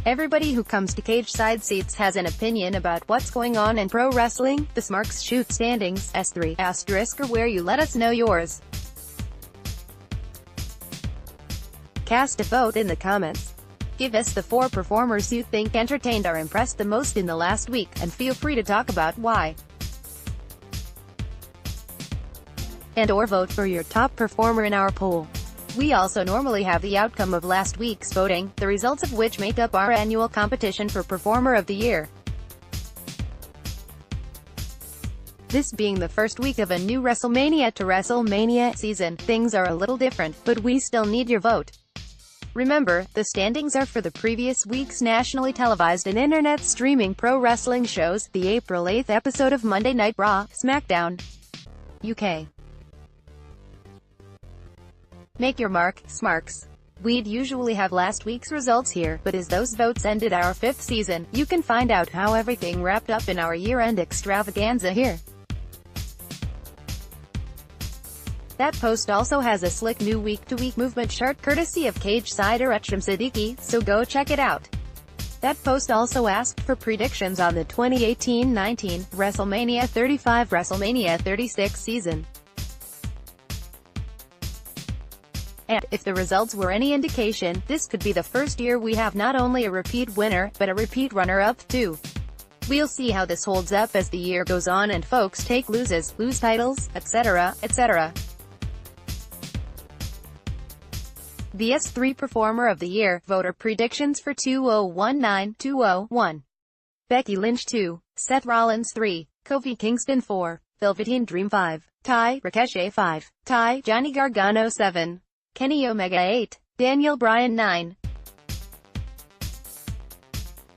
Everybody who comes to Cageside Seats has an opinion about what's going on in pro wrestling. The Smarks shoot standings, S3*, or where you let us know yours. Cast a vote in the comments. Give us the 4 performers you think entertained or impressed the most in the last week, and feel free to talk about why. And/or vote for your top performer in our poll. We also normally have the outcome of last week's voting, the results of which make up our annual competition for Performer of the Year. This being the first week of a new WrestleMania to WrestleMania season, things are a little different, but we still need your vote. Remember, the standings are for the previous week's nationally televised and internet streaming pro wrestling shows, the April 8th episode of Monday Night Raw, SmackDown, UK. Make your mark, Smarks. We'd usually have last week's results here, but as those votes ended our 5th season, you can find out how everything wrapped up in our year-end extravaganza here. That post also has a slick new week-to-week movement chart courtesy of Cageside Seats, so go check it out. That post also asked for predictions on the 2018-19, WrestleMania 35 WrestleMania 36 season. And, if the results were any indication, this could be the first year we have not only a repeat winner, but a repeat runner-up too. We'll see how this holds up as the year goes on and folks take lose titles, etc., etc. The S3 Performer of the Year, voter predictions for 2019-2021. Becky Lynch 2, Seth Rollins 3, Kofi Kingston 4, Velveteen Dream 5, Ty Ricochet 5, Ty Johnny Gargano 7, Kenny Omega 8, Daniel Bryan 9,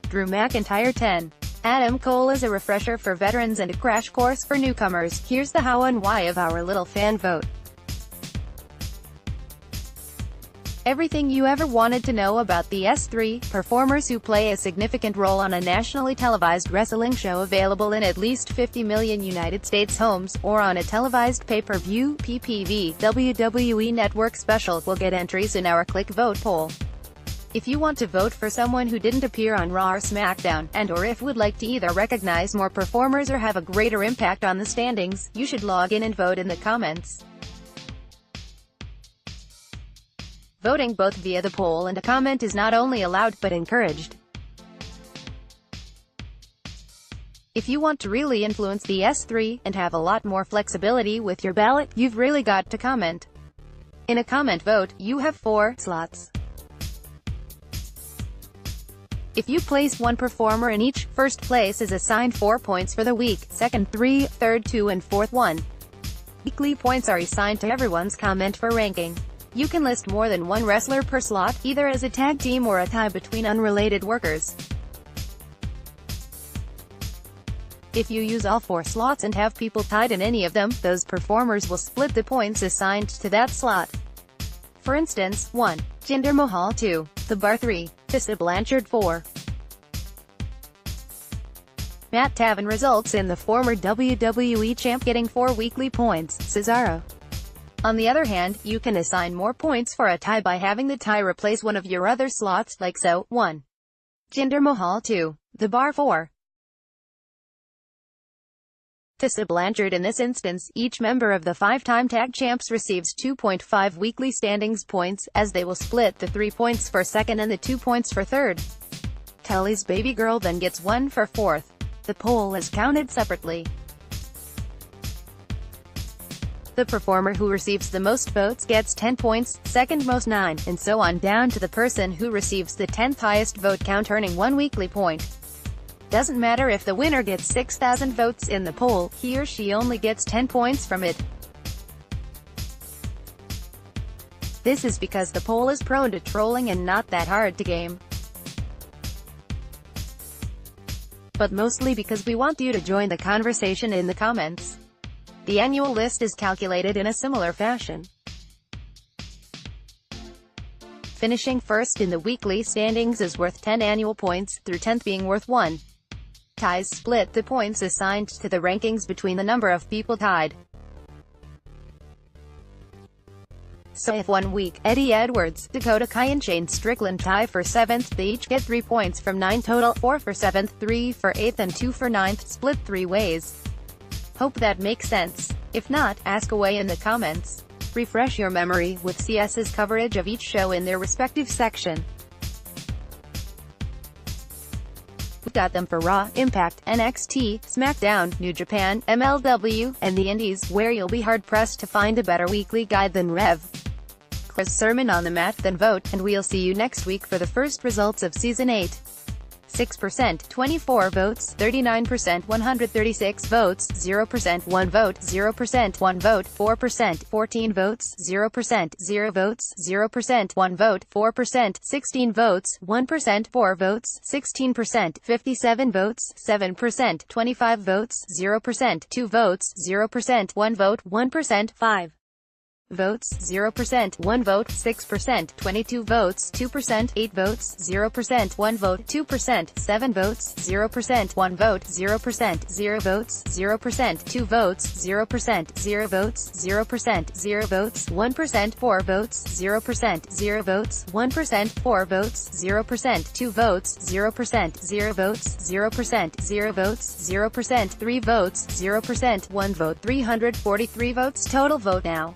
Drew McIntyre 10. Adam Cole is a refresher for veterans and a crash course for newcomers. Here's the how and why of our little fan vote. Everything you ever wanted to know about the S3 performers who play a significant role on a nationally televised wrestling show available in at least 50 million United States homes, or on a televised pay-per-view (PPV) WWE Network special, will get entries in our Click Vote poll. If you want to vote for someone who didn't appear on Raw or SmackDown, and/or if would like to either recognize more performers or have a greater impact on the standings, you should log in and vote in the comments. Voting both via the poll and a comment is not only allowed, but encouraged. If you want to really influence the S3, and have a lot more flexibility with your ballot, you've really got to comment. In a comment vote, you have 4 slots. If you place 1 performer in each, first place is assigned 4 points for the week, second 3, third 2 and fourth 1. Weekly points are assigned to everyone's comment for ranking. You can list more than 1 wrestler per slot, either as a tag team or a tie between unrelated workers. If you use all 4 slots and have people tied in any of them, those performers will split the points assigned to that slot. For instance, 1. Jinder Mahal 2. The Bar 3. Tessa Blanchard 4. Matt Taven results in the former WWE champ getting 4 weekly points, Cesaro. On the other hand, you can assign more points for a tie by having the tie replace one of your other slots, like so. 1. Jinder Mahal 2. The Bar 4. Tessa Blanchard. In this instance, each member of the 5-time tag champs receives 2.5 weekly standings points, as they will split the 3 points for second and the 2 points for third. Tully's baby girl then gets 1 for fourth. The poll is counted separately. The performer who receives the most votes gets 10 points, second most 9, and so on down to the person who receives the 10th highest vote count earning 1 weekly point. Doesn't matter if the winner gets 6,000 votes in the poll, he or she only gets 10 points from it. This is because the poll is prone to trolling and not that hard to game. But mostly because we want you to join the conversation in the comments. The annual list is calculated in a similar fashion. Finishing first in the weekly standings is worth 10 annual points, through 10th being worth 1. Ties split the points assigned to the rankings between the number of people tied. So if 1 week, Eddie Edwards, Dakota Kai and Shane Strickland tie for 7th, they each get 3 points from 9 total, 4 for 7th, 3 for 8th and 2 for 9th, split 3 ways. Hope that makes sense. If not, ask away in the comments. Refresh your memory with CS's coverage of each show in their respective section. We've got them for Raw, Impact, NXT, SmackDown, New Japan, MLW, and the Indies, where you'll be hard-pressed to find a better weekly guide than Rev. Chris Sermon on the mat, then vote, and we'll see you next week for the first results of Season 8. 6%, 24 votes, 39%, 136 votes, 0%, 1 vote, 0%, 1 vote, 4%, 14 votes, 0%, 0 votes, 0%, 1 vote, 4%, 16 votes, 1%, 4 votes, 16%, 57 votes, 7%, 25 votes, 0%, 2 votes, 0%, 1 vote, 1%, 5 votes, 0%, 1 vote, 6%, 22 votes, 2%, 8 votes, 0%, 1 vote, 2%, 7 votes, 0%, 1 vote, 0%, 0 votes, 0%, 2 votes, 0%, 0 votes, 0%, 0 votes, 1%, 4 votes, 0%, 0 votes, 1%, 4 votes, 0%, 2 votes, 0%, 0 votes, 0%, 0 votes, 0%, 3 votes, 0%, 1 vote, 343 votes total. Vote now.